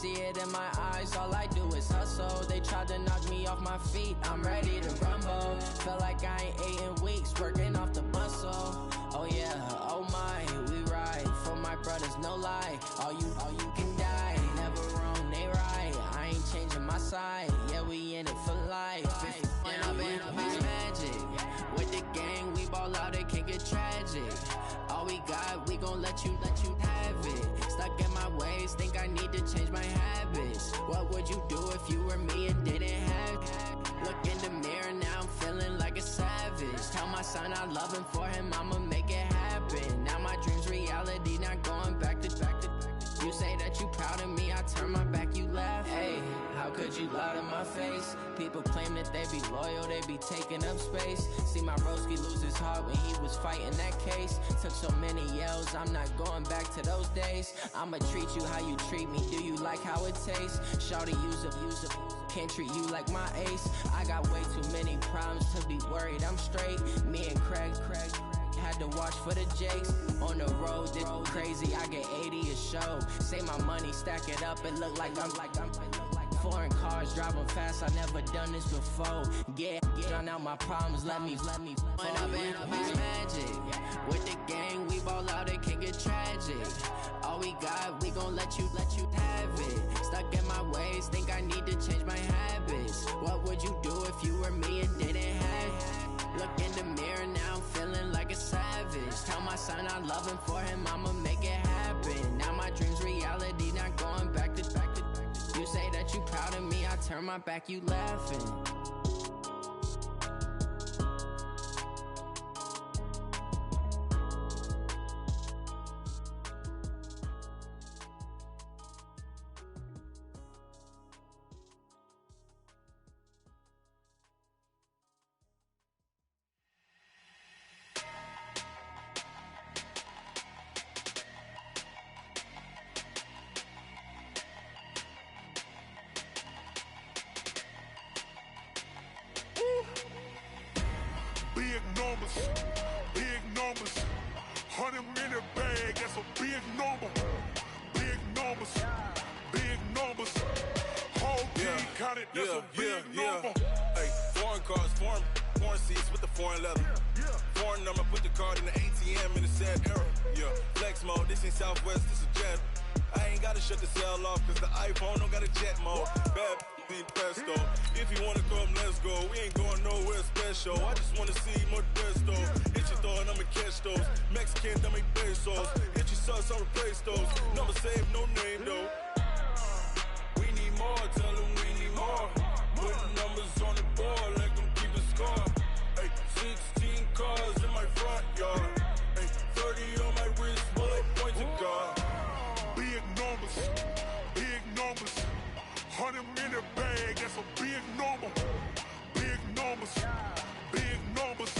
see it in my eyes, all I do is hustle. They tried to knock me off my feet, I'm ready to rumble. Feel like I ain't ate in weeks, working off the muscle. Oh yeah, oh my, we ride for my brothers, no lie. All you can die, never wrong, they right. I ain't changing my side, yeah, we in it for life. And I've been magic with the gang, we ball out, it can get tragic. All we got, we gon' let you have it. Stuck in my ways, think I need to change my habits. What would you do if you were me and didn't have it? Look in the mirror, now I'm feeling like a savage. Tell my son I love him, for him I'ma make it happen. Now my dream's reality, not going back to. You say that you proud of me, I turn my back, you laugh. Hey, how could you lie to my face? People claim that they be loyal, they be taking up space. See my broski lose his heart when he was fighting that case. Took so many yells, I'm not going back to those days. I'ma treat you how you treat me, do you like how it tastes? Shawty, use up, can't treat you like my ace. I got way too many problems to be worried, I'm straight. Me and Craig had to watch for the Jakes. On the road, this crazy, I get 80 a show. Say my money, stack it up, it look like I'm foreign cars, driving fast, I never done this before. Get drown out my problems, let me When I've been magic with the gang, we ball out, it can get tragic. All we got, we gon' let you have it. Stuck in my ways, think I need to change my habits. What would you do if you were me and didn't have it? Look in the mirror, now I'm feeling like a savage. Tell my son I love him, for him I'ma make it happen. Now my dream's reality, not going back to. You say that you proud of me, I turn my back, you laughing. Big numbers, 100-minute bag, that's a big number. Big numbers, whole team counted, that's a big number. Hey, foreign cars, foreign seats with the foreign leather. Foreign number, put the card in the ATM in the sad era. Yeah, flex mode, this ain't Southwest, this a jet. I ain't gotta shut the cell off, cause the iPhone don't got a jet mode. Bad need pesto. If you wanna come, let's go. We ain't going nowhere special. I just wanna see more Desto. Hit your throw and I'ma catch those. Mexican, I make pesos. Hit your sauce, I'll replace those. Number save, no name though. We need more, tell them we need more. Putting numbers on the board, let them keep a score. Hey, 16 cars in my front yard. Hey, 30 on my wrist, bullet point to God. Big numbers, 100-minute bag, that's a big number. Big numbers,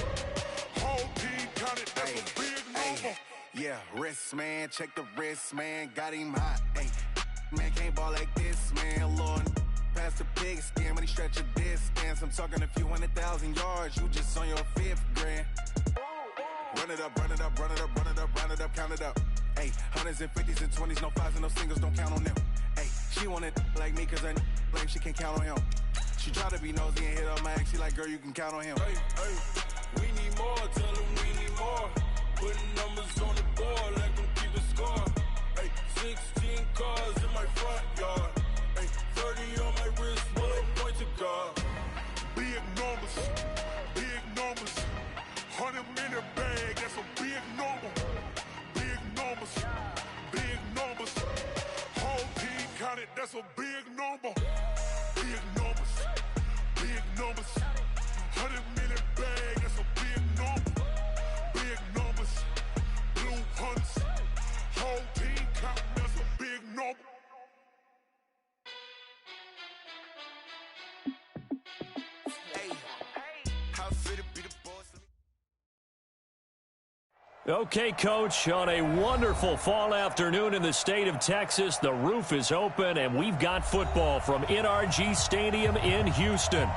whole team counted, that's a big number. Yeah, wrist man, check the wrist man, got him hot. Ay, man can't ball like this, man. Lord, past the pig skin when he stretch a distance. I'm talking a few 100,000 yards, you just on your 5th grand. Run it up, count it up. Ay, hundreds and 50s and 20s, no 5s and no singles, don't count on them. Ay, she want it like me, cause her blame, she can't count on him. She try to be nosy and hit up my ex, she like, girl, you can count on him. Hey, we need more, tell them we need more. Putting numbers on the board, let them keep a score. Hey, 16 cars in my front yard. Hey, 30 on my wrist, bullet point to God. Big numbers, 100-minute bag, that's a big number. Big numbers, whole team counted, that's a big number. Big numbers, 100-minute bag, that's a big number. Big numbers, blue hunts, whole team counting, that's a big number. Hey, how fit to be the boss? Okay, Coach, on a wonderful fall afternoon in the state of Texas, the roof is open, and we've got football from NRG Stadium in Houston.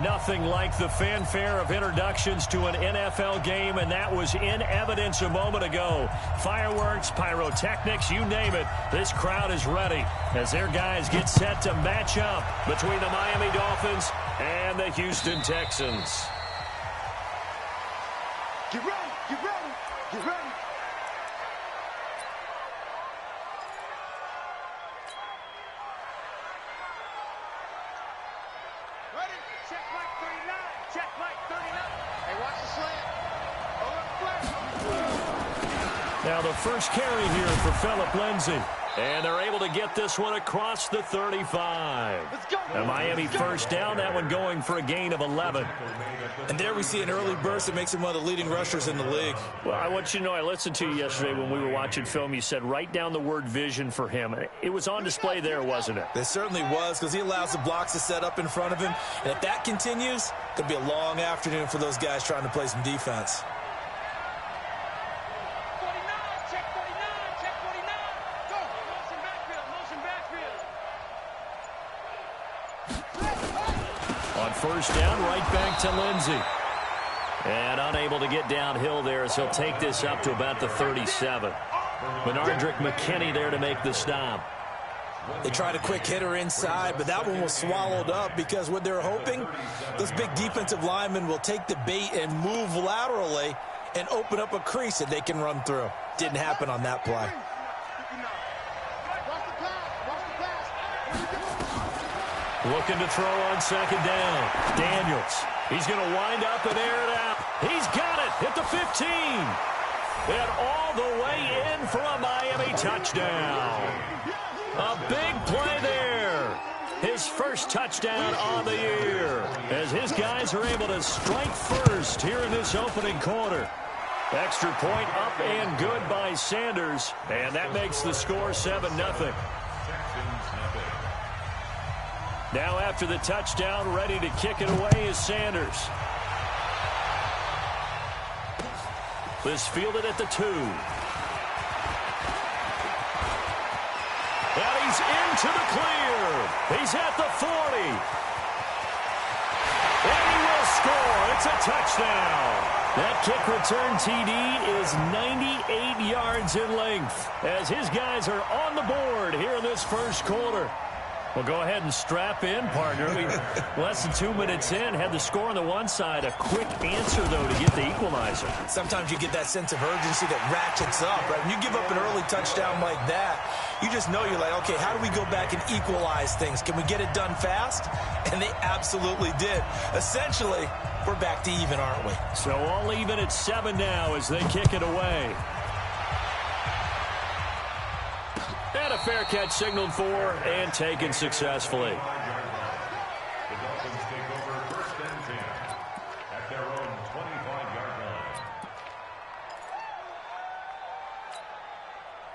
Nothing like the fanfare of introductions to an NFL game, and that was in evidence a moment ago. Fireworks, pyrotechnics, you name it, this crowd is ready as their guys get set to match up between the Miami Dolphins and the Houston Texans. Get ready, get ready. Get ready. Ready? Check like 39. Check like 39. Hey, watch the slant. Now the first carry here for Phillip Lindsay. And they're able to get this one across the 35. A Miami first down, that one going for a gain of 11. And there we see an early burst that makes him one of the leading rushers in the league. Well, I want you to know, I listened to you yesterday when we were watching film. You said write down the word vision for him. It was on display there, wasn't it? It certainly was, because he allows the blocks to set up in front of him. And if that continues, it could be a long afternoon for those guys trying to play some defense. First down, right back to Lindsay. And unable to get downhill there as he'll take this up to about the 37. Benardrick McKinney there to make the stop. They tried a quick hitter inside, but that one was swallowed up because what they're hoping, those big defensive linemen will take the bait and move laterally and open up a crease that they can run through. Didn't happen on that play. Looking to throw on second down. Daniels. He's going to wind up and air it out. He's got it at the 15. And all the way in for a Miami touchdown. A big play there. His first touchdown on the year as his guys are able to strike first here in this opening quarter. Extra point up and good by Sanders. And that makes the score 7-0. Now after the touchdown, ready to kick it away is Sanders. This fielded at the 2. And he's into the clear. He's at the 40. And he will score. It's a touchdown. That kick return TD is 98 yards in length as his guys are on the board here in this first quarter. Well, go ahead and strap in, partner. Less than 2 minutes in, had the score on the one side. A quick answer, though, to get the equalizer. Sometimes you get that sense of urgency that ratchets up, right? When you give up an early touchdown like that, you just know you're like, okay, how do we go back and equalize things? Can we get it done fast? And they absolutely did. Essentially, we're back to even, aren't we? So all even at 7 now as they kick it away. And a fair catch signaled for and taken successfully. The Dolphins take over first and 10 at their own 25-yard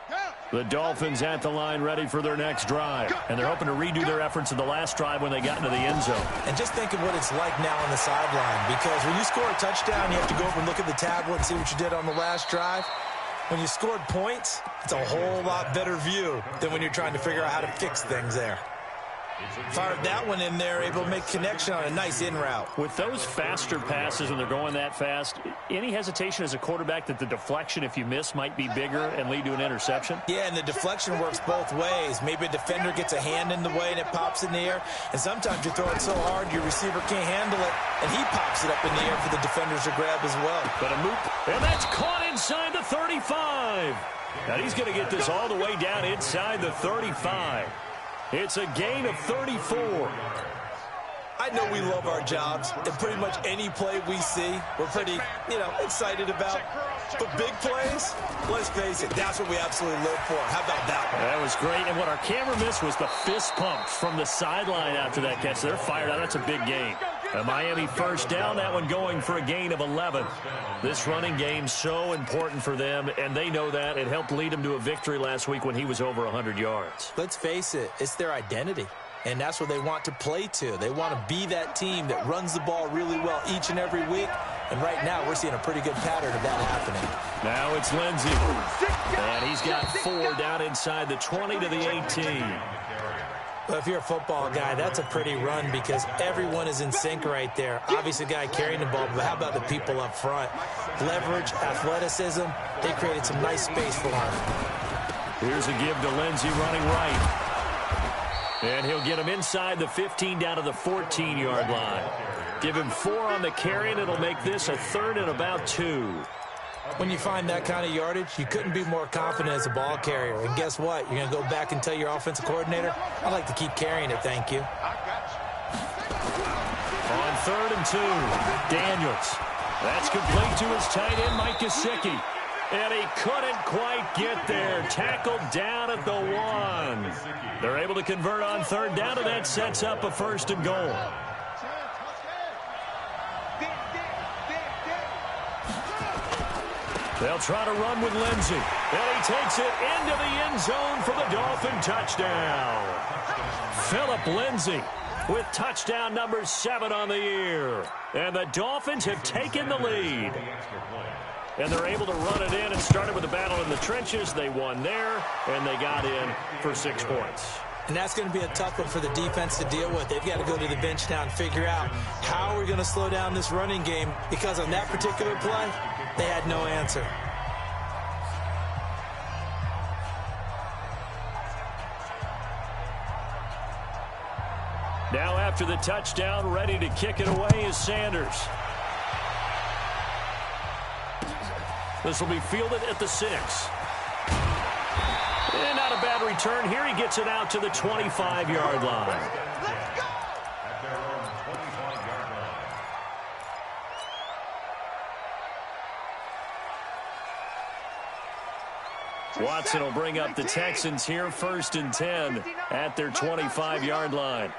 line. The Dolphins at the line ready for their next drive. And they're hoping to redo their efforts in the last drive when they got into the end zone. And just think of what it's like now on the sideline, because when you score a touchdown, you have to go over and look at the tablet and see what you did on the last drive. When you scored points, it's a whole lot better view than when you're trying to figure out how to fix things there. Fired that one in there, able to make connection on a nice in route. With those faster passes when they're going that fast, any hesitation as a quarterback that the deflection, if you miss, might be bigger and lead to an interception? Yeah, and the deflection works both ways. Maybe a defender gets a hand in the way and it pops in the air. And sometimes you throw it so hard your receiver can't handle it, and he pops it up in the air for the defenders to grab as well. But a moop, and that's caught inside the 35. And he's going to get this all the way down inside the 35. It's a gain of 34. I know we love our jobs, and pretty much any play we see, we're pretty, excited about. But big plays, let's face it, that's what we absolutely live for. How about that one? That was great, and what our camera missed was the fist pump from the sideline after that catch. They're fired out. That's a big gain. A Miami first down, that one going for a gain of 11. This running game so important for them, and they know that. It helped lead them to a victory last week when he was over 100 yards. Let's face it, it's their identity, and that's what they want to play to. They want to be that team that runs the ball really well each and every week, And right now, we're seeing a pretty good pattern of that happening. Now it's Lindsey. And he's got 4 down inside the 20 to the 18. Well, if you're a football guy, that's a pretty run because everyone is in sync right there. Obviously, the guy carrying the ball, but how about the people up front? Leverage, athleticism, they created some nice space for him. Here's a give to Lindsey running right. And he'll get him inside the 15 down to the 14-yard line. Give him 4 on the carry, and it'll make this a 3rd and about 2. When you find that kind of yardage, you couldn't be more confident as a ball carrier. And guess what? You're going to go back and tell your offensive coordinator, I'd like to keep carrying it, thank you. On 3rd and 2, Daniels. That's complete to his tight end, Mike Gesicki. And he couldn't quite get there. Tackled down at the 1. They're able to convert on 3rd down, and that sets up a 1st and goal. They'll try to run with Lindsey. And he takes it into the end zone for the Dolphin touchdown. Phillip Lindsey with touchdown number 7 on the year. And the Dolphins have taken the lead. And they're able to run it in and started with a battle in the trenches. They won there, and they got in for 6 points. And that's going to be a tough one for the defense to deal with. They've got to go to the bench now and figure out how we're going to slow down this running game, because on that particular play, they had no answer. Now after the touchdown, ready to kick it away is Sanders. This will be fielded at the 6. And not a bad return here. He gets it out to the 25-yard line. At their own 25-yard line. Watson will bring up the Texans here, 1st and 10 at their 25-yard line.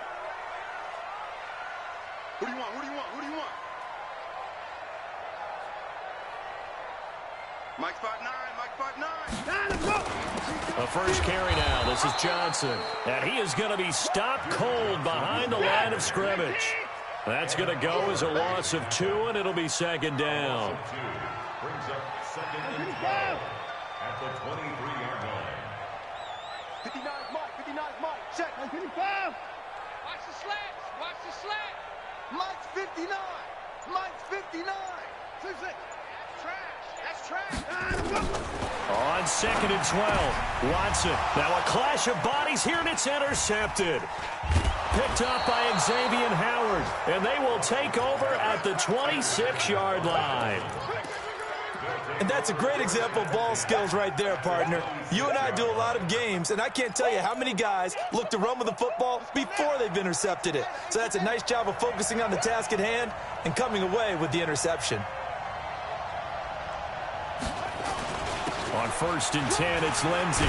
Who do you want? Who do you want? Who do you want? Mike 5'9", Mike 5'9". A first carry now. This is Johnson. And he is going to be stopped cold behind the line of scrimmage. That's going to go as a loss of 2, and it'll be 2nd down. Brings up 2nd and 12 at the 23-yard line. 59 Mike, 59 Mike, check. 55. Watch the slats, watch the slat. Mike's 59, Mike's 59. 6-6. That's trash. On 2nd and 12, Watson. Now a clash of bodies here, and it's intercepted. Picked up by Xavier Howard, and they will take over at the 26-yard line. And that's a great example of ball skills right there, partner. You and I do a lot of games, and I can't tell you how many guys look to run with the football before they've intercepted it. So that's a nice job of focusing on the task at hand and coming away with the interception. On 1st and 10, it's Lindsey.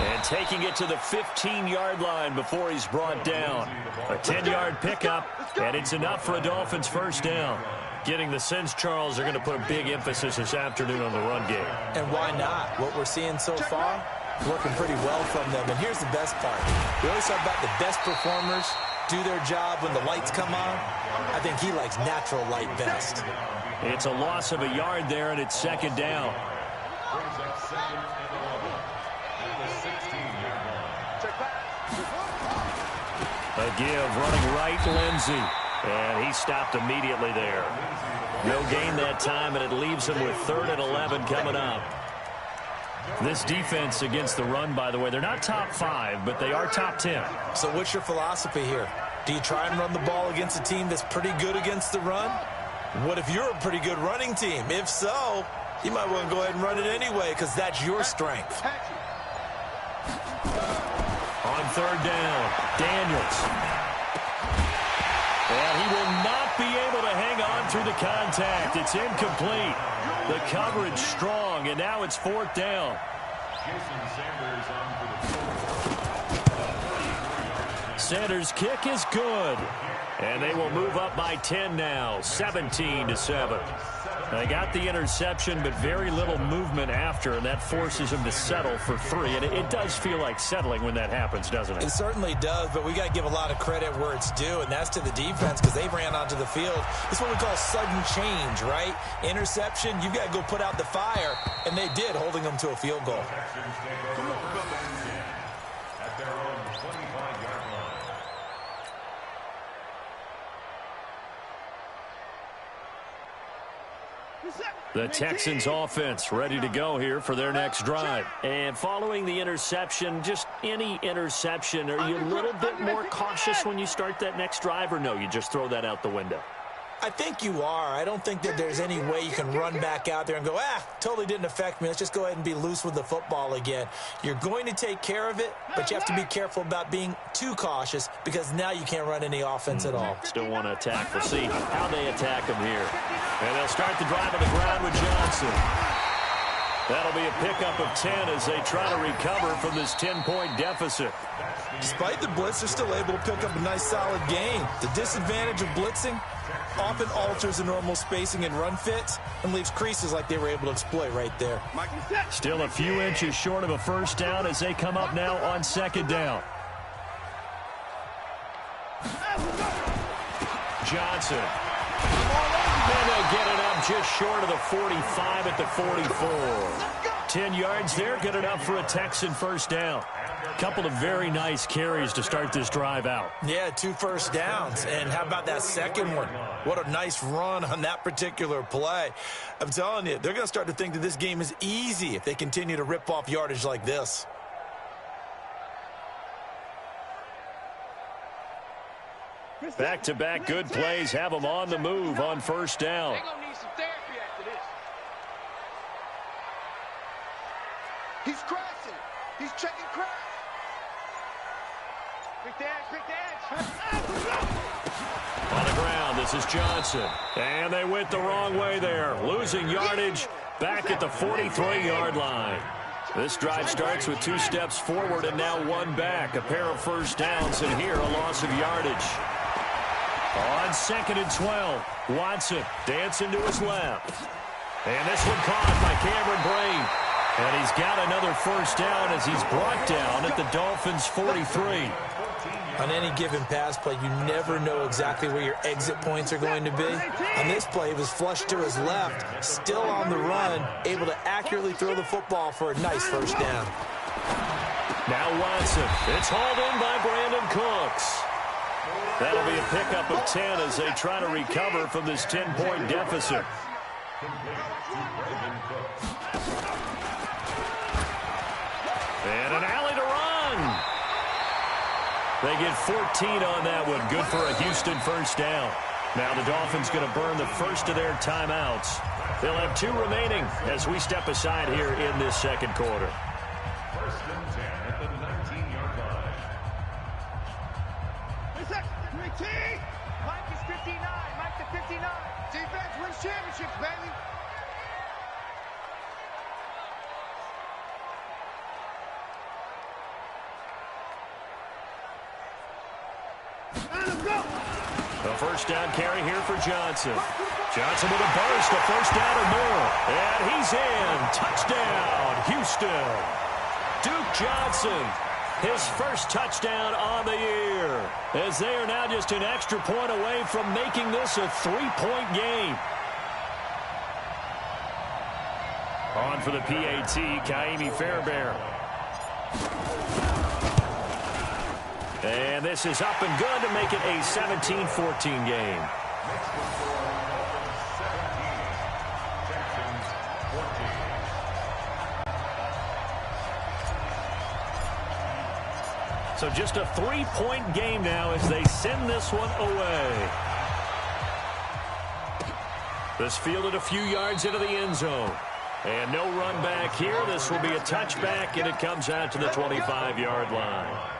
And taking it to the 15-yard line before he's brought down. A 10-yard pickup, and it's enough for a Dolphins 1st down. Getting the sense, Charles, they're going to put a big emphasis this afternoon on the run game. And why not? What we're seeing so far, working pretty well from them. And here's the best part. We always talk about the best performers do their job when the lights come on. I think he likes natural light best. It's a loss of a yard there, and it's 2nd down. Brings up 2nd and 11 at the 16-yard line. A give, running right, Lindsey. And he stopped immediately there. No gain that time, and it leaves him with 3rd and 11 coming up. This defense against the run, by the way, they're not top 5, but they are top 10. So what's your philosophy here? Do you try and run the ball against a team that's pretty good against the run? What if you're a pretty good running team? If so, you might want to go ahead and run it anyway, because that's your strength. On 3rd down, Daniels. And he will not be able to hang on through the contact. It's incomplete. The coverage strong, and now it's 4th down. Jason Sanders on for the Sanders' kick is good. And they will move up by 10 now, 17-7. They got the interception, but very little movement after, and that forces them to settle for 3. And it does feel like settling when that happens, doesn't it? It certainly does, but we got to give a lot of credit where it's due, and that's to the defense because they ran onto the field. It's what we call sudden change, right? Interception, you've got to go put out the fire, and they did, holding them to a field goal. At their own 25-yard line. The Texans offense ready to go here for their next drive. And following the interception, just any interception, are you a little bit more cautious when you start that next drive, or no, you just throw that out the window? I think you are. I don't think that there's any way you can run back out there and go, totally didn't affect me. Let's just go ahead and be loose with the football again. You're going to take care of it, but you have to be careful about being too cautious because now you can't run any offense at all. Still want to attack. We'll see how they attack them here. And they'll start the drive on the ground with Johnson. That'll be a pickup of 10 as they try to recover from this 10-point deficit. Despite the blitz, they're still able to pick up a nice, solid gain. The disadvantage of blitzing often alters the normal spacing and run fits and leaves creases like they were able to exploit right there. Still a few inches short of a first down as they come up now on second down. Johnson. And they'll get it up just short of the 45 at the 44. 10 yards there, good enough for a Texan first down. Couple of very nice carries to start this drive out. Yeah, 2 first downs. And how about that second one? What a nice run on that particular play. I'm telling you, they're going to start to think that this game is easy if they continue to rip off yardage like this. Back-to-back good plays have them on the move on first down. They're going to need some therapy after this. He's crashing. He's checking crash. Quick the edge. On the ground, this is Johnson. And they went the wrong way there. Losing yardage back at the 43-yard line. This drive starts with 2 steps forward and now 1 back. A pair of first downs, and here a loss of yardage. On 2nd and 12, Watson dancing to his left. And this one caught by Cameron Brain. And he's got another first down as he's brought down at the Dolphins' 43. On any given pass play, you never know exactly where your exit points are going to be. On this play, he was flushed to his left, still on the run, able to accurately throw the football for a nice first down. Now Watson. It's hauled in by Brandon Cooks. That'll be a pickup of 10 as they try to recover from this 10-point deficit. And an alley to run. They get 14 on that one. Good for a Houston first down. Now the Dolphins going to burn the first of their timeouts. They'll have 2 remaining as we step aside here in this second quarter. First and 10 at the 19-yard line. Mike is 59. Mike to 59. Defense wins championships, baby. A first down carry here for Johnson. Johnson with a burst, a first down or more. And he's in. Touchdown, Houston. Duke Johnson, his first touchdown on the year, as they are now just an extra point away from making this a 3-point game. On for the PAT, Kaimi Fairbairn. And this is up and good to make it a 17-14 game. So just a 3-point game now as they send this one away. This fielded a few yards into the end zone. And no run back here. This will be a touchback, and it comes out to the 25-yard line.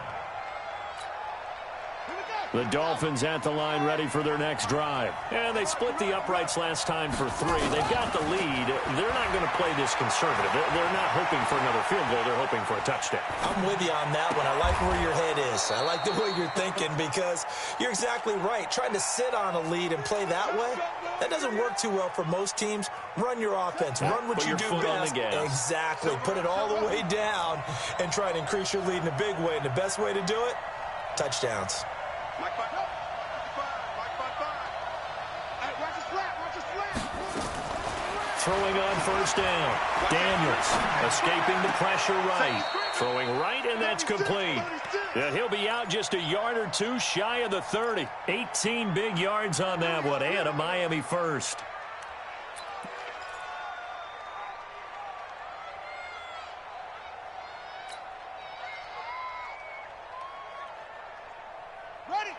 The Dolphins at the line ready for their next drive. And they split the uprights last time for 3. They've got the lead. They're not going to play this conservative. They're not hoping for another field goal. They're hoping for a touchdown. I'm with you on that one. I like where your head is. I like the way you're thinking because you're exactly right. Trying to sit on a lead and play that way, that doesn't work too well for most teams. Run your offense. Run what you do best. Exactly. Put it all the way down and try to increase your lead in a big way. And the best way to do it, touchdowns. Throwing on first down. Daniels escaping the pressure right. Throwing right, and that's complete. Yeah, he'll be out just a yard or two shy of the 30. 18 big yards on that one, and a Miami first.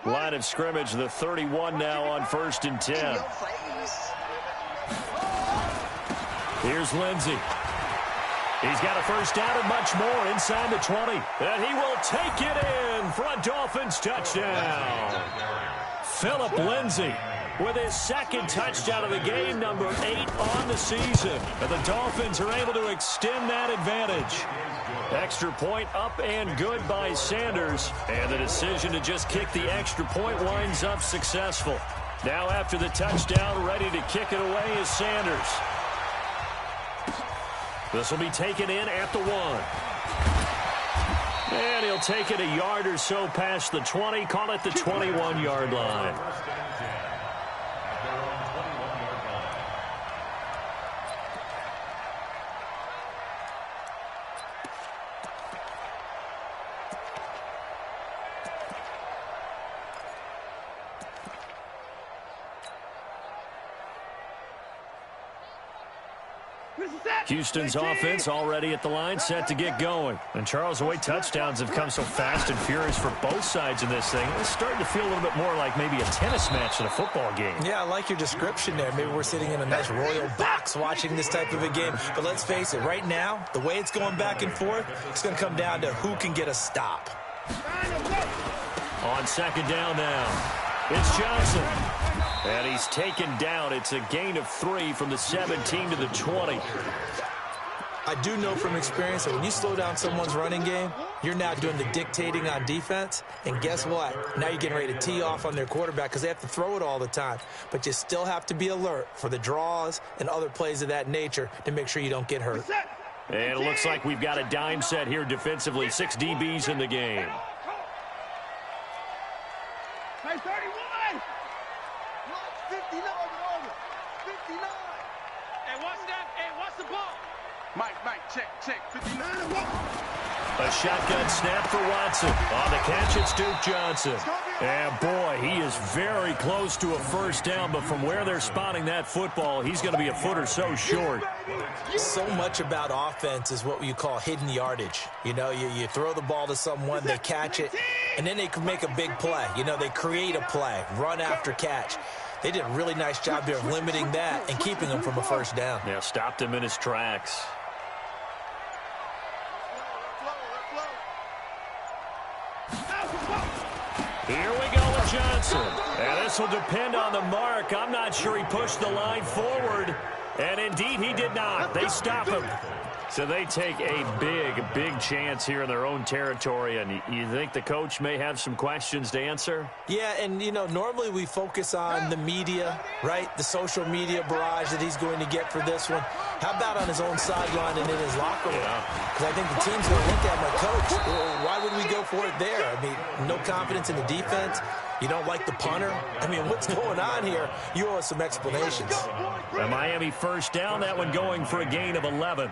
Line of scrimmage, the 31 now on 1st and 10. Here's Lindsey. He's got a first down and much more inside the 20. And he will take it in for a Dolphins touchdown. Phillip Lindsey with his second touchdown of the game, number 8 on the season. And the Dolphins are able to extend that advantage. Extra point up and good by Sanders. And the decision to just kick the extra point winds up successful. Now after the touchdown, ready to kick it away is Sanders. This will be taken in at the 1. And he'll take it a yard or so past the 20. Call it the 21-yard line. Houston's offense already at the line, set to get going. And Charles, the way touchdowns have come so fast and furious for both sides in this thing, it's starting to feel a little bit more like maybe a tennis match than a football game. Yeah, I like your description there. Maybe we're sitting in a nice royal box watching this type of a game. But let's face it, right now, the way it's going back and forth, it's going to come down to who can get a stop. On second down now, it's Johnson. And he's taken down. It's a gain of 3 from the 17 to the 20. I do know from experience that when you slow down someone's running game, you're now doing the dictating on defense. And guess what? Now you're getting ready to tee off on their quarterback because they have to throw it all the time. But you still have to be alert for the draws and other plays of that nature to make sure you don't get hurt. And it looks like we've got a dime set here defensively. 6 DBs in the game. Hey, 31! 59 over. 59. Hey, what's that? Hey, what's the ball? Mike, check. 59 and 1. A shotgun snap for Watson. On the catch, it's Duke Johnson. And boy, he is very close to a first down, but from where they're spotting that football, he's going to be a foot or so short. So much about offense is what you call hidden yardage. You know, you throw the ball to someone, they catch it, and then they can make a big play. You know, they create a play, run after catch. They did a really nice job there of limiting that and keeping him from a first down. Yeah, stopped him in his tracks. Here we go with Johnson. And this will depend on the mark. I'm not sure he pushed the line forward. And indeed, he did not. They stop him. So they take a big chance here in their own territory. And you think the coach may have some questions to answer? Yeah, and, you know, normally we focus on the media, right? The social media barrage that he's going to get for this one. How about on his own sideline and in his locker room? Because I think the team's going to look at my coach. Well, why would we go for it there? I mean, no confidence in the defense. You don't like the punter? I mean, what's going on here? You owe us some explanations. A Miami first down, that one going for a gain of 11.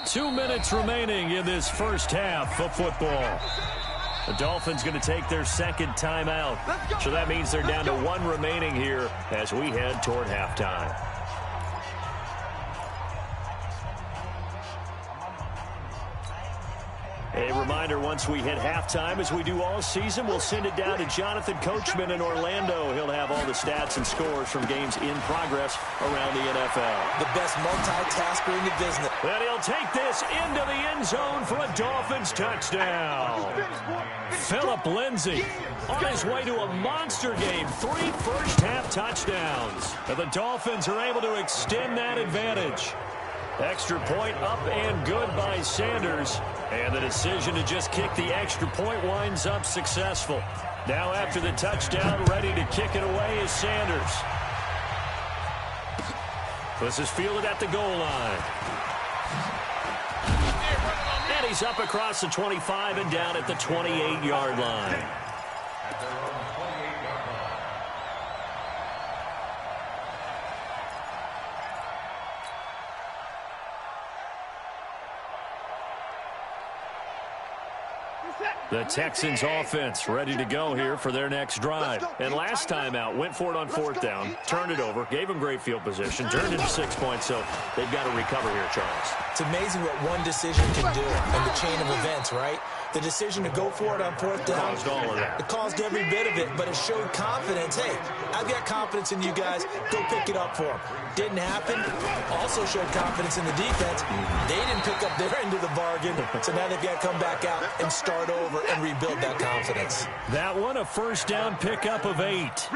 2 minutes remaining in this first half of football. The Dolphins going to take their second timeout. So that means they're down to 1 remaining here as we head toward halftime. A reminder, once we hit halftime, as we do all season, we'll send it down to Jonathan Coachman in Orlando. He'll have all the stats and scores from games in progress around the NFL. The best multitasker in the business. And he'll take this into the end zone for a Dolphins touchdown. Phillip Lindsay on his way to a monster game. 3 first-half touchdowns. And the Dolphins are able to extend that advantage. Extra point up and good by Sanders. And the decision to just kick the extra point winds up successful. Now after the touchdown, ready to kick it away is Sanders. This is fielded at the goal line. And he's up across the 25 and down at the 28-yard line. The Texans offense ready to go here for their next drive. And last time out, went for it on 4th down, turned it over, gave them great field position, turned into 6 points, so they've got to recover here, Charles. It's amazing what one decision can do in the chain of events, right? The decision to go for it on 4th down. Caused all of that. It caused every bit of it, but it showed confidence. Hey, I've got confidence in you guys. Go pick it up for them. Didn't happen. Also showed confidence in the defense. They didn't pick up their end of the bargain, so now they've got to come back out and start over and rebuild that confidence. That one, a first down pickup of 8. First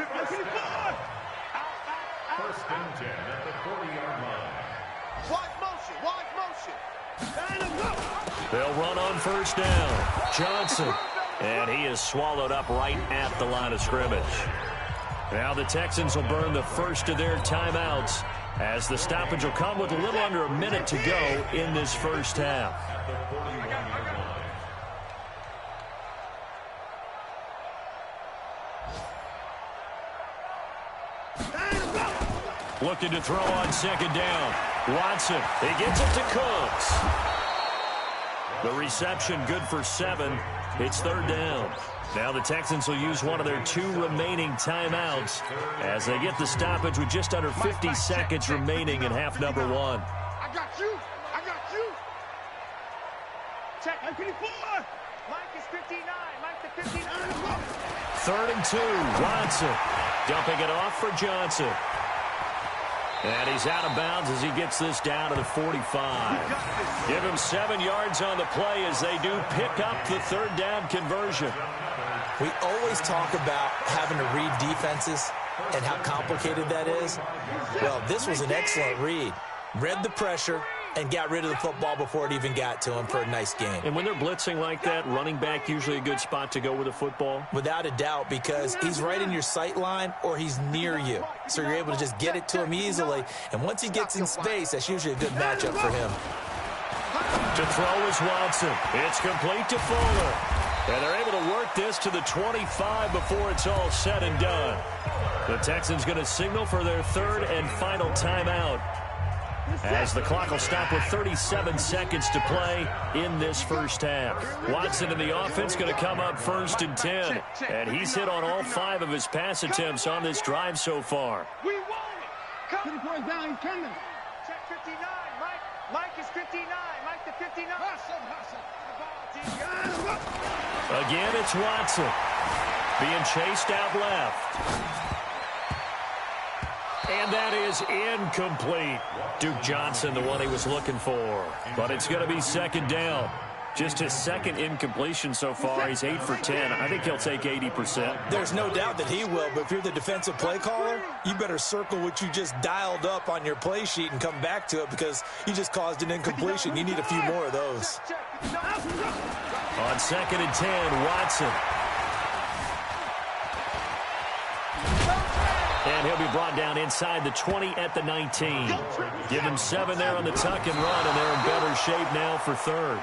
and 10 at the 40-yard line. Wide motion, wide motion. They'll run on first down. Johnson. And he is swallowed up right at the line of scrimmage. Now the Texans will burn the first of their timeouts as the stoppage will come with a little under a minute to go in this first half. Looking to throw on second down. Watson, he gets it to Cooks. The reception good for 7. It's 3rd down. Now the Texans will use one of their 2 remaining timeouts as they get the stoppage with just under 50 seconds remaining in half number 1. I got you. I got you. Check. I'm 54. Mike is 59. Mike the 59. 3rd and 2. Watson dumping it off for Johnson. And he's out of bounds as he gets this down to the 45. Give him 7 yards on the play as they do pick up the 3rd down conversion. We always talk about having to read defenses and how complicated that is. Well, this was an excellent read. Read the pressure and got rid of the football before it even got to him for a nice game. And when they're blitzing like that, running back usually a good spot to go with the football? Without a doubt, because he's right in your sight line or he's near you. So you're able to just get it to him easily. And once he gets in space, that's usually a good matchup for him. To throw is Watson. It's complete to Fuller. And they're able to work this to the 25 before it's all said and done. The Texans going to signal for their 3rd and final timeout, as the clock will stop with 37 seconds to play in this first half. Watson in the offense going to come up 1st and 10. And he's hit on all 5 of his pass attempts on this drive so far. We won it. Come. Down, he's coming. Check 59. Mike is 59. Mike the 59. Again, it's Watson being chased out left. And that is incomplete. Duke Johnson, the one he was looking for. But it's going to be 2nd down. Just his 2nd incompletion so far. He's 8 for 10. I think he'll take 80%. There's no doubt that he will, but if you're the defensive play caller, you better circle what you just dialed up on your play sheet and come back to it because you just caused an incompletion. You need a few more of those. On 2nd and 10, Watson. And he'll be brought down inside the 20 at the 19. Give him 7 there on the tuck and run, and they're in better shape now for 3rd.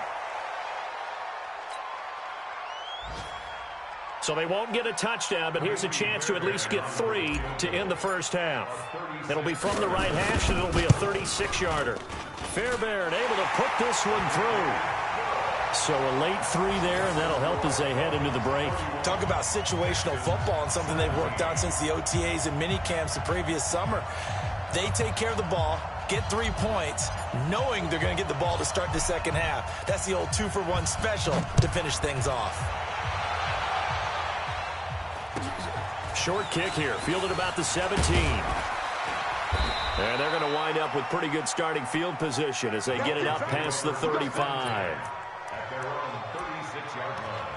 So they won't get a touchdown, but here's a chance to at least get 3 to end the first half. It'll be from the right hash, and it'll be a 36-yarder. Fairbairn able to put this one through. So a late 3 there, and that'll help as they head into the break. Talk about situational football and something they've worked on since the OTAs and mini camps the previous summer. They take care of the ball. get 3 points, knowing they're going to get the ball to start the second half. That's the old 2-for-1 special to finish things off. Short kick here, fielded about the 17. And they're going to wind up with pretty good starting field position as they get it up past the 35. At their own 36-yard line.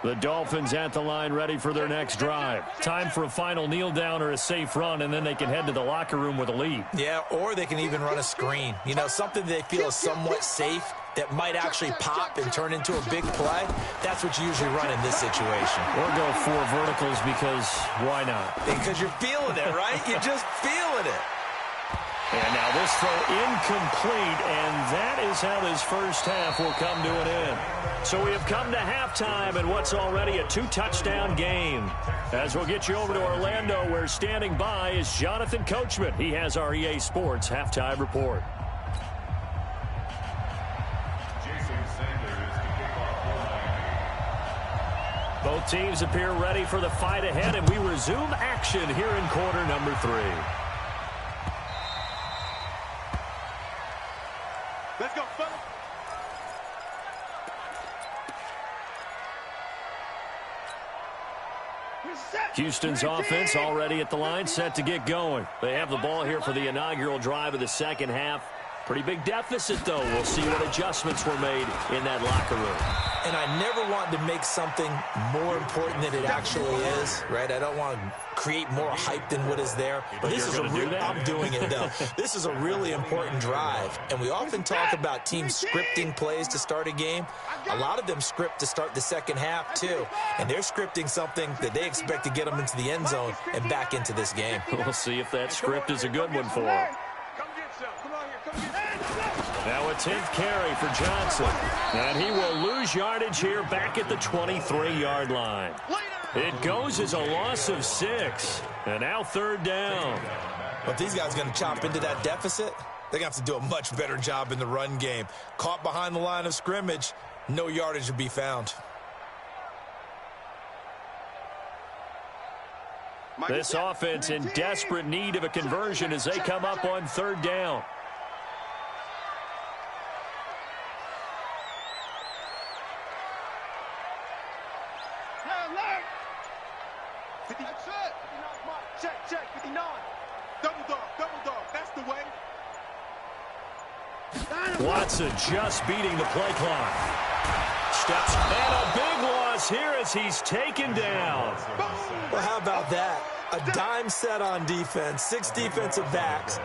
The Dolphins at the line ready for their next drive. Time for a final kneel down or a safe run, and then they can head to the locker room with a lead. Yeah, or they can even run a screen. You know, something they feel is somewhat safe that might actually pop and turn into a big play. That's what you usually run in this situation. Or go 4 verticals because why not? Because you're feeling it, right? You're just feeling it. And now this throw incomplete, and that is how this first half will come to an end. So we have come to halftime in what's already a 2-touchdown game. As we'll get you over to Orlando, where standing by is Jonathan Coachman. He has our EA Sports halftime report. Both teams appear ready for the fight ahead, and we resume action here in quarter number 3. Let's go, fellas. Houston's offense already at the line, set to get going. They have the ball here for the inaugural drive of the second half. Pretty big deficit, though. We'll see what adjustments were made in that locker room. And I never want to make something more important than it actually is, right? I don't want to create more hype than what is there. But this is I'm doing it, though. This is a really important drive. And we often talk about teams scripting plays to start a game. A lot of them script to start the second half, too. And they're scripting something that they expect to get them into the end zone and back into this game. We'll see if that script is a good one for them. Now a 10th carry for Johnson. And he will lose yardage here back at the 23-yard line. It goes as a loss of 6. And now 3rd down. But these guys are going to chop into that deficit. They're going to have to do a much better job in the run game. Caught behind the line of scrimmage, no yardage to be found. This offense in desperate need of a conversion as they come up on 3rd down. Check, 59. Double dog, that's the way. Watson just beating the play clock. Steps, and a big loss here as he's taken down. Well, how about that? A dime set on defense, 6 defensive backs.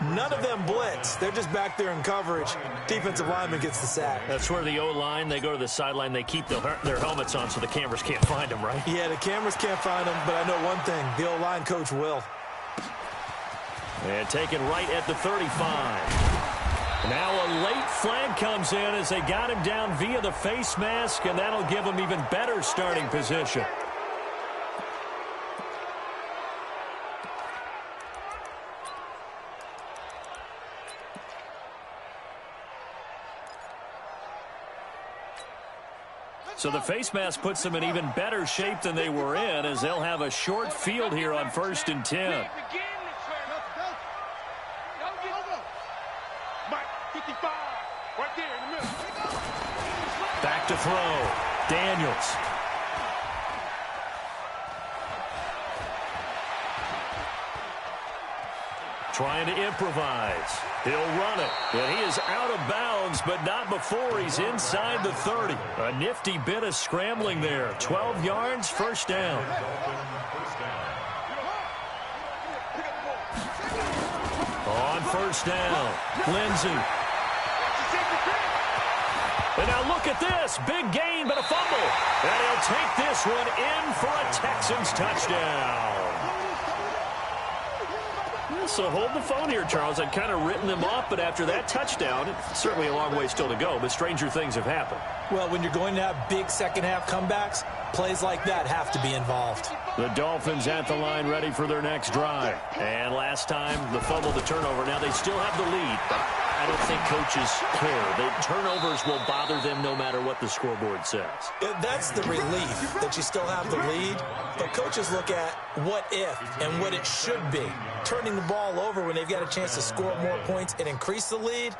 None of them blitz. They're just back there in coverage. Defensive lineman gets the sack. That's where the O-line, they go to the sideline, they keep their helmets on so the cameras can't find them, right? Yeah, the cameras can't find them, but I know one thing. The O-line coach will. And taken right at the 35. Now a late flag comes in as they got him down via the face mask, and that'll give him even better starting position. So the face mask puts them in even better shape than they were in, as they'll have a short field here on 1st and 10. Back to throw. Daniels. Trying to improvise. He'll run it. And he is out of bounds, but not before he's inside the 30. A nifty bit of scrambling there. 12 yards, 1st down. On 1st down, Lindsey. And now look at this. Big gain, but a fumble. And he'll take this one in for a Texans touchdown. Well, so hold the phone here, Charles. I'd kind of written them off, but after that touchdown, it's certainly a long way still to go, but stranger things have happened. Well, when you're going to have big second-half comebacks, plays like that have to be involved. The Dolphins at the line ready for their next drive. And last time, the fumble, the turnover. Now they still have the lead, but I don't think coaches care. The turnovers will bother them no matter what the scoreboard says. That's the relief that you still have the lead, but coaches look at what if and what it should be. Turning the ball over when they've got a chance to score more points and increase the lead,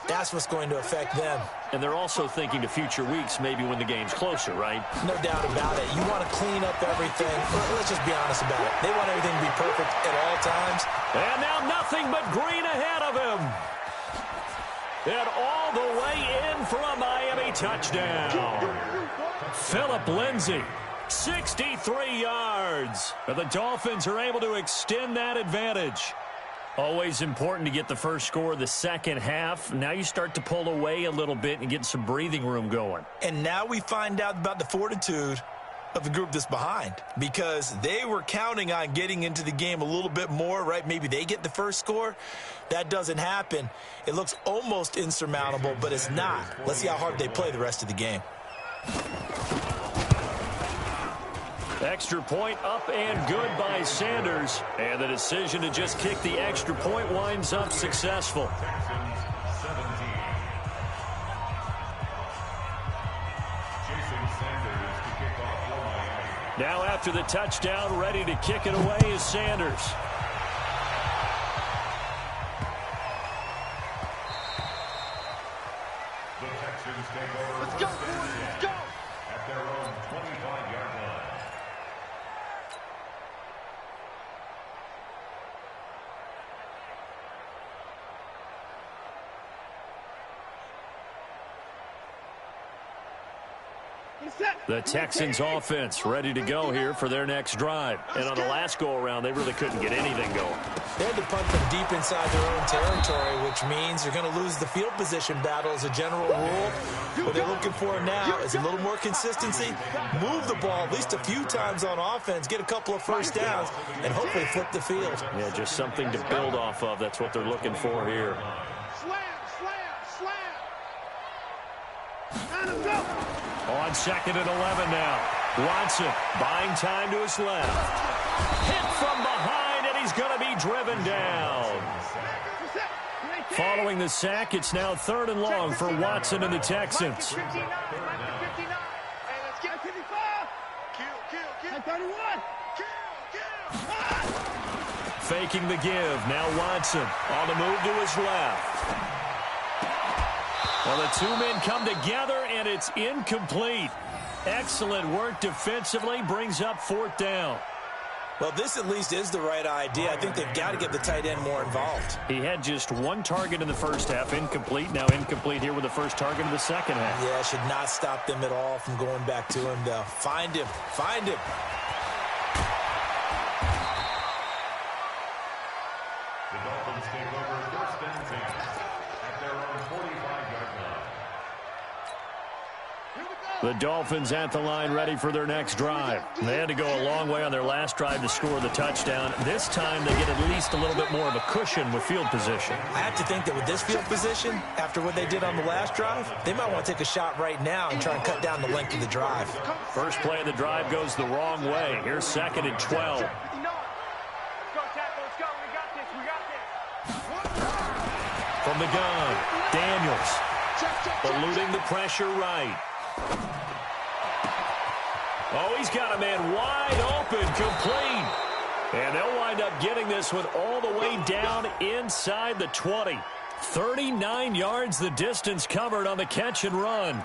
that's what's going to affect them. And they're also thinking to future weeks, maybe when the game's closer, right? No doubt about it. You want to clean up everything. Let's just be honest about it. They want everything to be perfect at all times. And now nothing but green ahead of him. And all the way in for a Miami touchdown. Phillip Lindsay, 63 yards. And the Dolphins are able to extend that advantage. Always important to get the first score of the second half. Now you start to pull away a little bit and get some breathing room going. And now we find out about the fortitude of the group that's behind, because they were counting on getting into the game a little bit more, right? Maybe they get the first score. That doesn't happen. It looks almost insurmountable, but it's not. Let's see how hard they play the rest of the game. Extra point up and good by Sanders. And the decision to just kick the extra point winds up successful. Now after the touchdown, ready to kick it away is Sanders. The Texans take over. Let's go, boys, let's go. At their own 25-yard line. The Texans offense ready to go here for their next drive. And on the last go-around, they really couldn't get anything going. They had to punt from deep inside their own territory, which means you're going to lose the field position battle as a general rule. What they're looking for now is a little more consistency, move the ball at least a few times on offense, get a couple of first downs, and hopefully flip the field. Yeah, just something to build off of. That's what they're looking for here. Slam, slam, slam. Let him go. On 2nd and 11 now. Watson buying time to his left. Hit from behind, and he's going to be driven down. Following the sack, it's now 3rd and long for Watson and the Texans. 59. Hey, let's get 55. Kill. 31. Kill. Faking the give. Now Watson on the move to his left. Well, the two men come together, and it's incomplete. Excellent work defensively, brings up 4th down. Well, this at least is the right idea. I think they've got to get the tight end more involved. He had just 1 target in the first half, incomplete. Now incomplete here with the first target in the second half. Yeah, should not stop them at all from going back to him, though. Find him. Find him. The Dolphins take over 1st and 10 at their own 45-yard line. The Dolphins at the line ready for their next drive. They had to go a long way on their last drive to score the touchdown. This time they get at least a little bit more of a cushion with field position. I have to think that with this field position, after what they did on the last drive, they might want to take a shot right now and try and cut down the length of the drive. First play of the drive goes the wrong way. Here's 2nd and 12. From the gun, Daniels eluding the pressure right. Oh, he's got a man wide open, complete. And they'll wind up getting this one all the way down inside the 20. 39 yards the distance covered on the catch and run.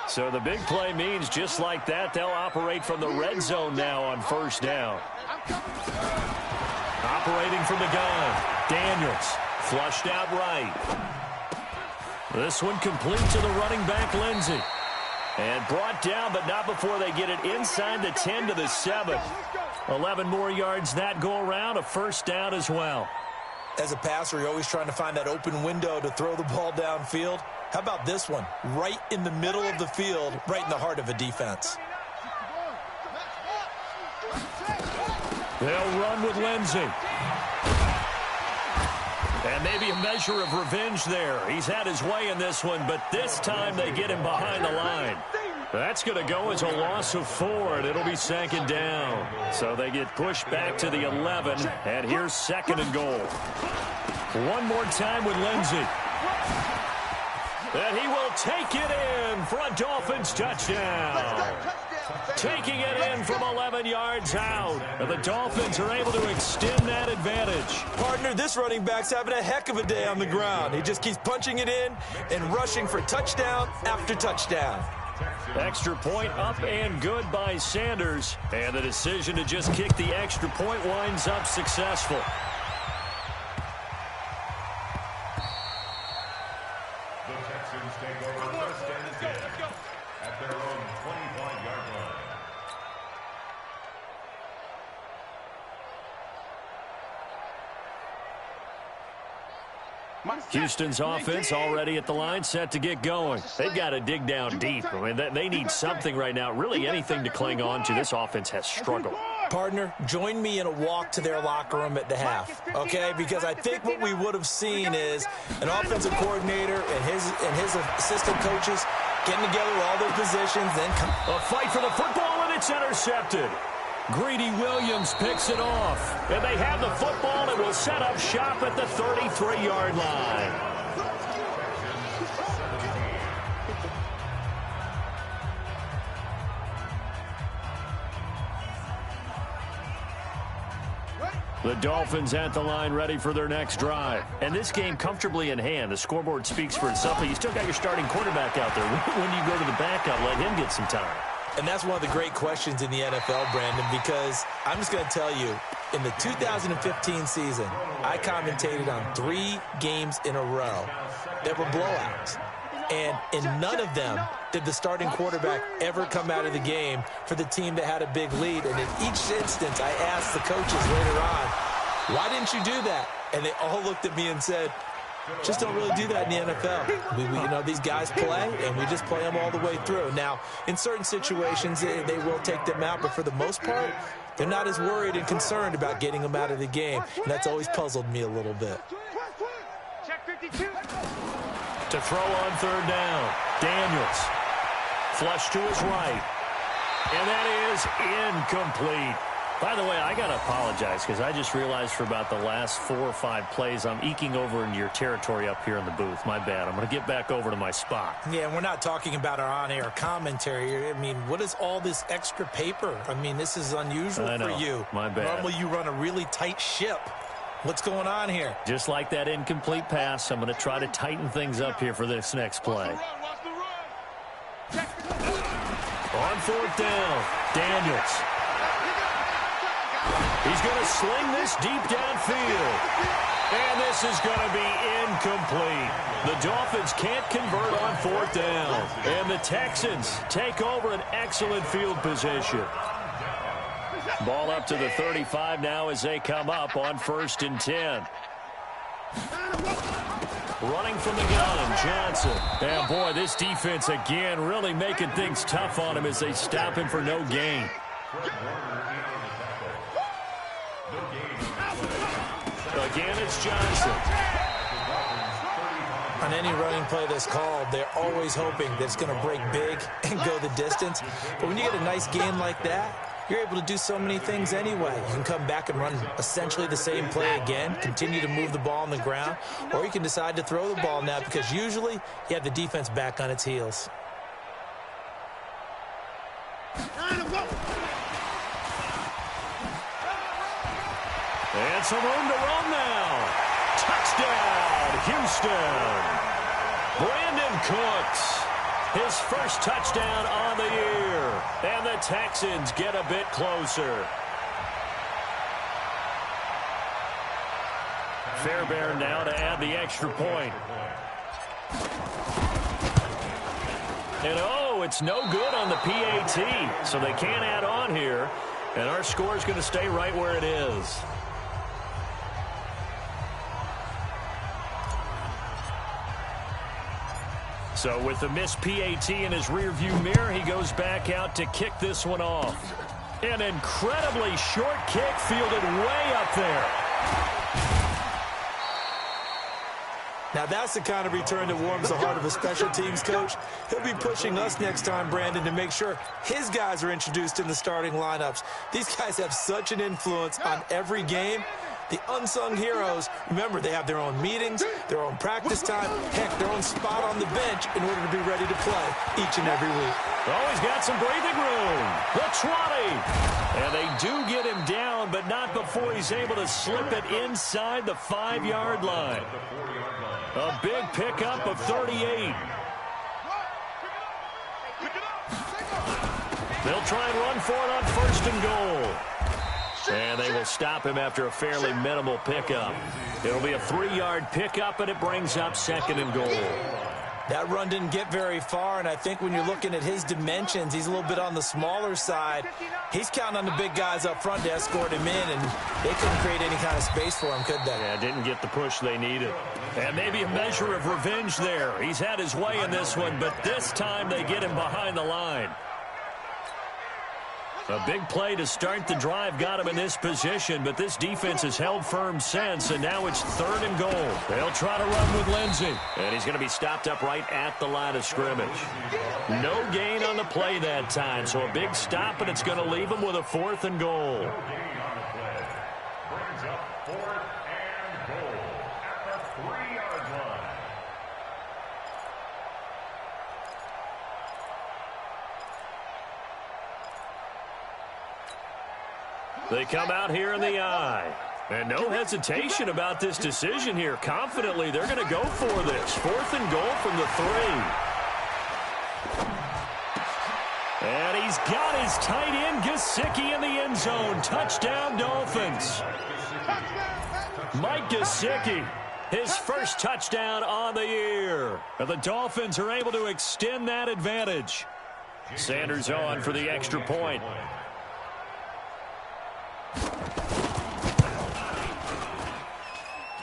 So the big play means just like that, they'll operate from the red zone now on 1st down. Operating from the gun, Daniels flushed out right. This one complete to the running back, Lindsay. And brought down, but not before they get it inside the 10 to the 7. 11 more yards that go around, a 1st down as well. As a passer, you're always trying to find that open window to throw the ball downfield. How about this one? Right in the middle of the field, right in the heart of a defense. They'll run with Lindsay. And maybe a measure of revenge there. He's had his way in this one, but this time they get him behind the line. That's going to go as a loss of 4, and it'll be second down. So they get pushed back to the 11, and here's second and goal. One more time with Lindsey. And he will take it in for a Dolphins touchdown. Taking it in from 11 yards out. And the Dolphins are able to extend that advantage. Partner, this running back's having a heck of a day on the ground. He just keeps punching it in and rushing for touchdown after touchdown. Extra point up and good by Sanders. And the decision to just kick the extra point winds up successful. The Texans take over first and 10 at their own 25-yard line. Houston's offense already at the line, set to get going. They've got to dig down deep. I mean, they need something right now, really anything to cling on to. This offense has struggled. Partner, join me in a walk to their locker room at the half, okay? Because I think what we would have seen is an offensive coordinator and his assistant coaches getting together all their positions. Then a fight for the football, and it's intercepted. Greedy Williams picks it off. And they have the football and will set up shop at the 33-yard line. The Dolphins at the line, ready for their next drive. And this game comfortably in hand. The scoreboard speaks for itself, but you still got your starting quarterback out there. When do you go to the backup, let him get some time? And that's one of the great questions in the NFL, Brandon, because I'm just going to tell you, in the 2015 season, I commentated on 3 games in a row that were blowouts. And in none of them did the starting quarterback ever come out of the game for the team that had a big lead. And in each instance, I asked the coaches later on, why didn't you do that? And they all looked at me and said, just don't really do that in the NFL. You know, these guys play, and we just play them all the way through. Now, in certain situations, they will take them out, but for the most part, they're not as worried and concerned about getting them out of the game, and that's always puzzled me a little bit. Check 52. To throw on third down, Daniels. Flush to his right. And that is incomplete. By the way, I got to apologize because I just realized for about the last 4 or 5 plays, I'm eking over into your territory up here in the booth. My bad. I'm going to get back over to my spot. Yeah, we're not talking about our on-air commentary. I mean, what is all this extra paper? I mean, this is unusual for you. My bad. Normally you run a really tight ship. What's going on here? Just like that incomplete pass, I'm going to try to tighten things up here for this next play. On fourth down, Daniels. He's going to sling this deep downfield. And this is going to be incomplete. The Dolphins can't convert on fourth down. And the Texans take over an excellent field position. Ball up to the 35 now as they come up on 1st and 10. Running from the gun, Johnson. And boy, this defense again really making things tough on him as they stop him for no gain. Again, it's Johnson. On any running play that's called, they're always hoping that it's going to break big and go the distance. But when you get a nice gain like that, you're able to do so many things anyway. You can come back and run essentially the same play again, continue to move the ball on the ground, or you can decide to throw the ball now because usually you have the defense back on its heels. And some room to run now. Touchdown, Houston. Brandon Cooks, his first touchdown on the year. And the Texans get a bit closer. Fairbairn now to add the extra point. And oh, it's no good on the PAT. So they can't add on here. And our score is going to stay right where it is. So with the missed PAT in his rearview mirror, he goes back out to kick this one off. An incredibly short kick fielded way up there. Now, that's the kind of return that warms the heart of a special teams coach. He'll be pushing us next time, Brandon, to make sure his guys are introduced in the starting lineups. These guys have such an influence on every game. The unsung heroes, remember, they have their own meetings, their own practice time, heck, their own spot on the bench in order to be ready to play each and every week. Oh, he's got some breathing room. The 20. And they do get him down, but not before he's able to slip it inside the 5-yard line. A big pickup of 38. They'll try and run for it on 1st and goal. And they will stop him after a fairly minimal pickup. It'll be a 3-yard pickup, and it brings up 2nd and goal. That run didn't get very far, and I think when you're looking at his dimensions, he's a little bit on the smaller side. He's counting on the big guys up front to escort him in, and they couldn't create any kind of space for him, could they? Yeah, didn't get the push they needed. And maybe a measure of revenge there. He's had his way in this one, but this time they get him behind the line. A big play to start the drive got him in this position, but this defense has held firm since, and now it's 3rd and goal. They'll try to run with Lindsey, and he's going to be stopped up right at the line of scrimmage. No gain on the play that time, so a big stop, and it's going to leave him with a 4th and goal. No gain on the play. Brings up 4th and goal at the 3-yard line. They come out here in the eye. And no hesitation about this decision here. Confidently, they're going to go for this. 4th and goal from the 3. And he's got his tight end, Gesicki, in the end zone. Touchdown, Dolphins. Mike Gesicki, his first touchdown on the year. And the Dolphins are able to extend that advantage. Sanders on for the extra point.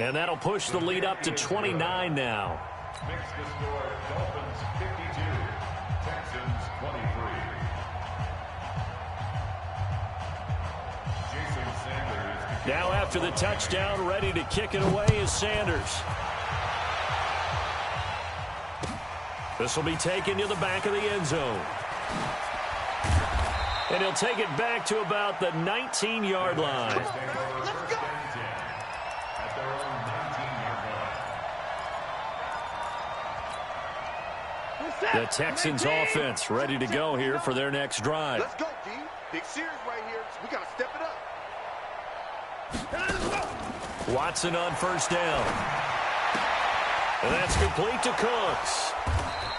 And that'll push the lead up to 29 now. Makes the score Dolphins 52, Texans 23. Jason Sanders. Now after the touchdown, ready to kick it away is Sanders. This will be taken to the back of the end zone. And he'll take it back to about the 19-yard line. The Texans offense ready to go here for their next drive. Let's go, D. Big series right here. We got to step it up. Watson on 1st down. And that's complete to Cooks.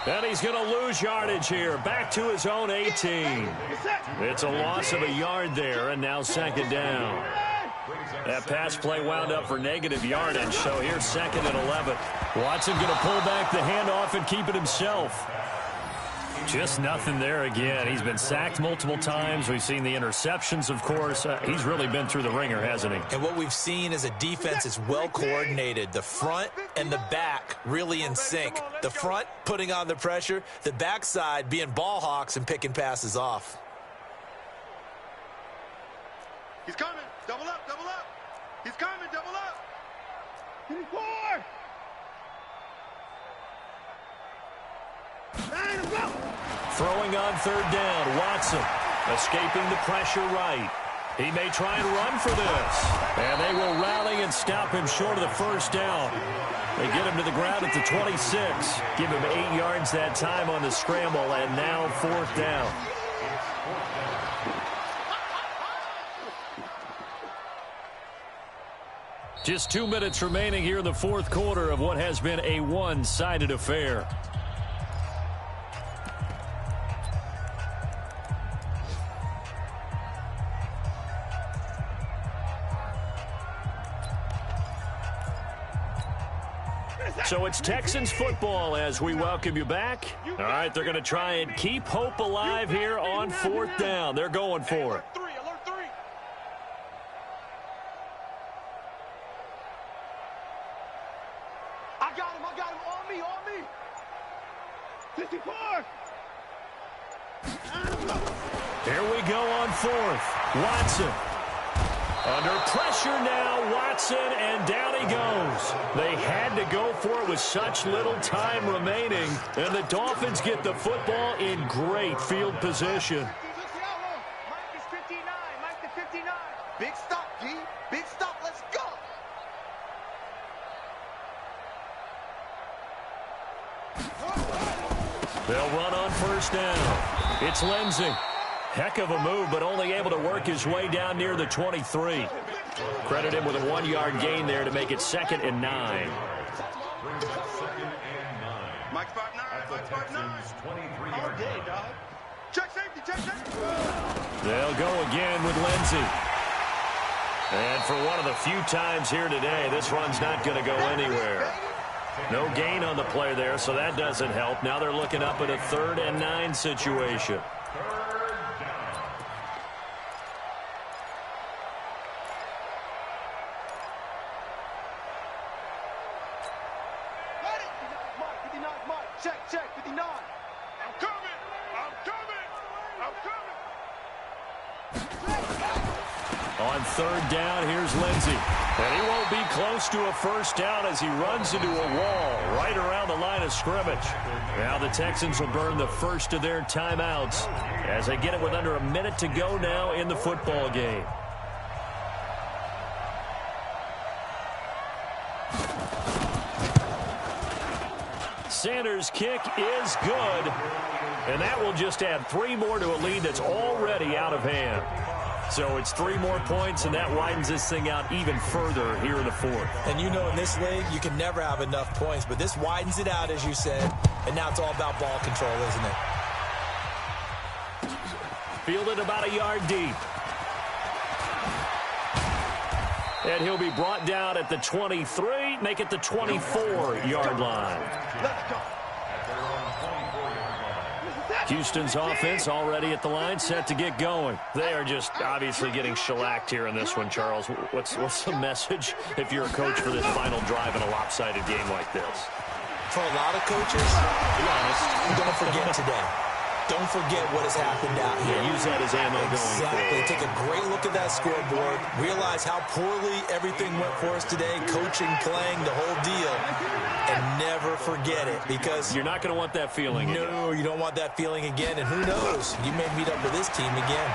And he's going to lose yardage here. Back to his own 18. It's a loss of a yard there, and now 2nd down. That pass play wound up for negative yardage, so here's 2nd and 11. Watson going to pull back the handoff and keep it himself. Just nothing there again. He's been sacked multiple times. We've seen the interceptions, of course. He's really been through the ringer, hasn't he? And what we've seen is a defense is well coordinated. The front and the back really in sync. The front putting on the pressure, the backside being ball hawks and picking passes off. He's coming. Double up, double up. He's coming, double up. 24. Throwing on 3rd down, Watson escaping the pressure right. He may try and run for this. And they will rally and stop him short of the 1st down. They get him to the ground at the 26. Give him 8 yards that time on the scramble, and now 4th down. Just 2 minutes remaining here in the 4th quarter of what has been a one-sided affair. So it's Texans football as we welcome you back. All right, they're going to try and keep hope alive here on 4th down. They're going for it. Alert 3. I got him, on me. 54. Here we go on 4th. Watson. Under pressure now, Watson, and down he goes. They had to go for it with such little time remaining, and the Dolphins get the football in great field position. Mike is 59. Mike to 59. Big stop, G. Big stop. Let's go. They'll run on first down. It's Lindsey. Heck of a move, but only able to work his way down near the 23. Credit him with a 1-yard gain there to make it 2nd and 9. Mike 5'9". Mike 5'9". 23-yard day, dog. Check safety. Check safety. They'll go again with Lindsey. And for one of the few times here today, this run's not going to go anywhere. No gain on the play there, so that doesn't help. Now they're looking up at a 3rd and 9 situation. Check, 59. I'm coming. On 3rd down, here's Lindsey. And he won't be close to a first down as he runs into a wall right around the line of scrimmage. Now the Texans will burn the first of their timeouts as they get it with under a minute to go now in the football game. Sanders' kick is good, and that will just add 3 more to a lead that's already out of hand. So it's 3 more points, and that widens this thing out even further here in the 4th. And you know in this league, you can never have enough points, but this widens it out, as you said, and now it's all about ball control, isn't it? Fielded about a yard deep. And he'll be brought down at the 23, make it the 24-yard line. Houston's offense already at the line, set to get going. They are just obviously getting shellacked here in this one, Charles. What's the message if you're a coach for this final drive in a lopsided game like this? For a lot of coaches, be honest, don't forget today. Don't forget what has happened out here. Yeah, use that as ammo going forward. Take a great look at that scoreboard. Realize how poorly everything went for us today. Coaching, playing, the whole deal. And never forget it, because you're not going to want that feeling again. No, you don't want that feeling again. And who knows? You may meet up with this team again.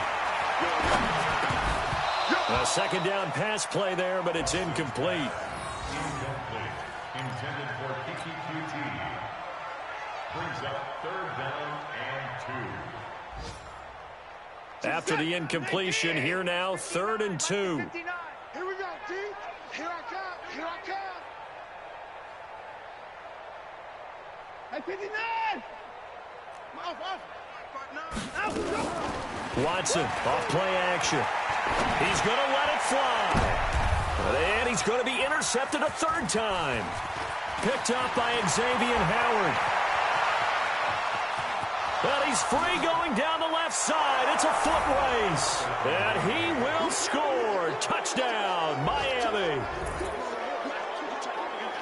A 2nd down pass play there, but it's incomplete. Intended for KQT. Brings up 3rd down and 2. After the incompletion, here now, 3rd and 2. Here we go, G. Here I come. Hey, 59. Watson, off play action. He's going to let it fly. And he's going to be intercepted a 3rd time. Picked up by Xavier Howard. But he's free going down the left side. It's a foot race. And he will score. Touchdown, Miami.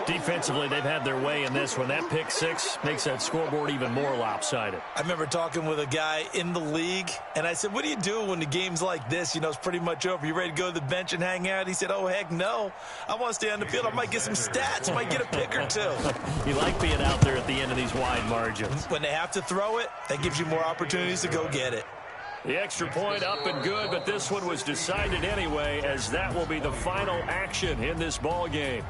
Defensively, they've had their way in this one. That pick 6 makes that scoreboard even more lopsided. I remember talking with a guy in the league, and I said, what do you do when the game's like this? You know, it's pretty much over. You ready to go to the bench and hang out? He said, oh, heck no. I want to stay on the field. I might get some stats. I might get a pick or 2. You like being out there at the end of these wide margins. When they have to throw it, that gives you more opportunities to go get it. The extra point up and good, but this one was decided anyway, as that will be the final action in this ball game.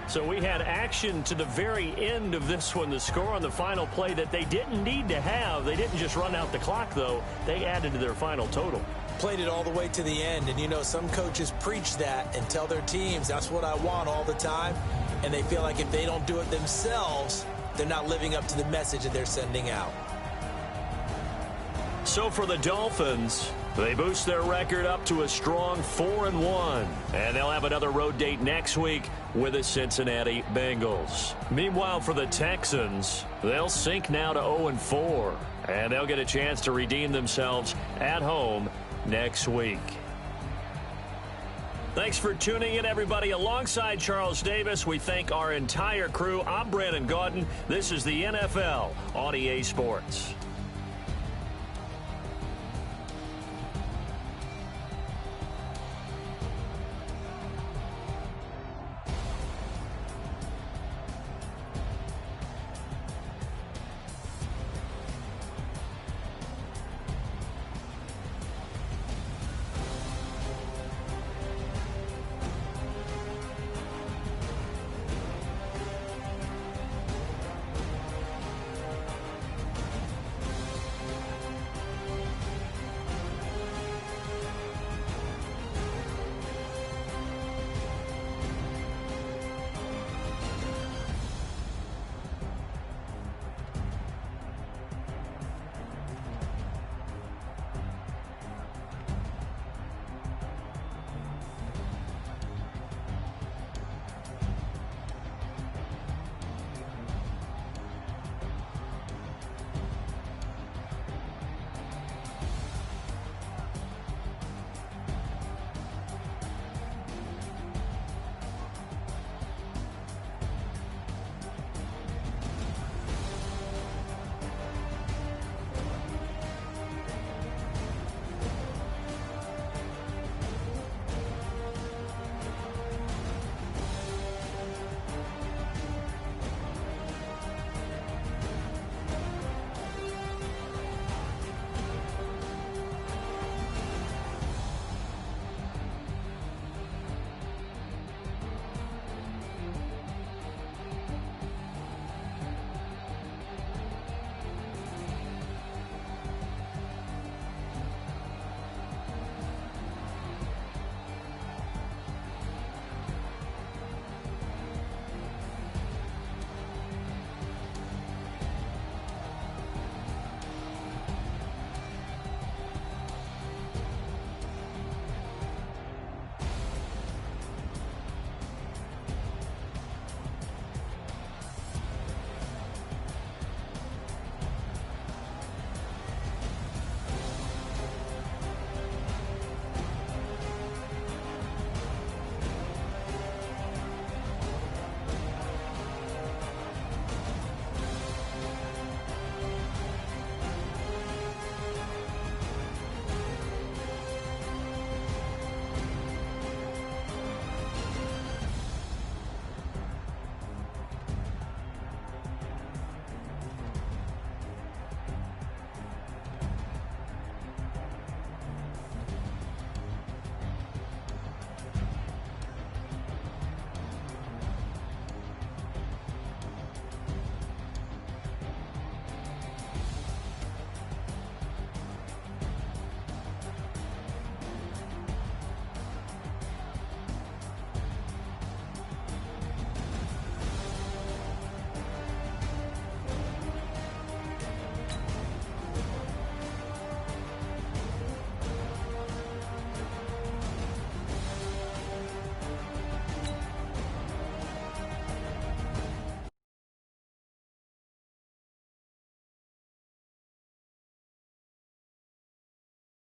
So we had action to the very end of this one, the score on the final play that they didn't need to have. They didn't just run out the clock, though. They added to their final total. Played it all the way to the end, and you know, some coaches preach that and tell their teams, that's what I want all the time, and they feel like if they don't do it themselves, they're not living up to the message that they're sending out. So for the Dolphins, they boost their record up to a strong 4-1. And they'll have another road date next week with the Cincinnati Bengals. Meanwhile, for the Texans, they'll sink now to 0-4. And they'll get a chance to redeem themselves at home next week. Thanks for tuning in, everybody. Alongside Charles Davis, we thank our entire crew. I'm Brandon Gaudin. This is the NFL on EA Sports.